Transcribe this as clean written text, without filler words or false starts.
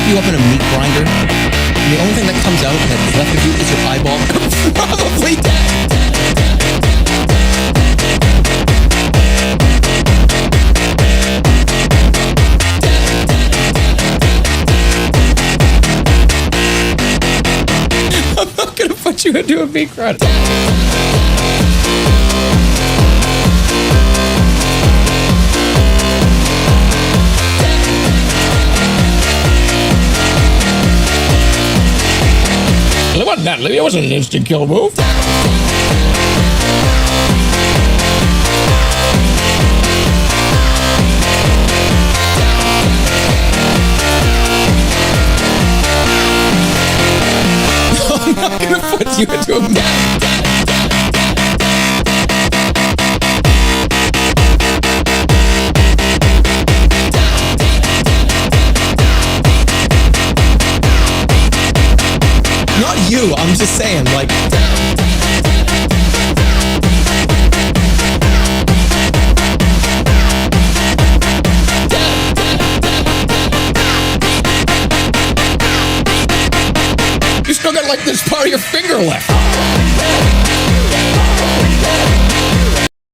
you up in a meat grinder, and the only thing that comes out that's left of you is your eyeball, probably dead. I'm not gonna put you into a meat grinder. It wasn't that, Libby. It wasn't an instant kill move. I'm not gonna put you into a match. Not you, I'm just saying, like... You still got, like, this part of your finger left.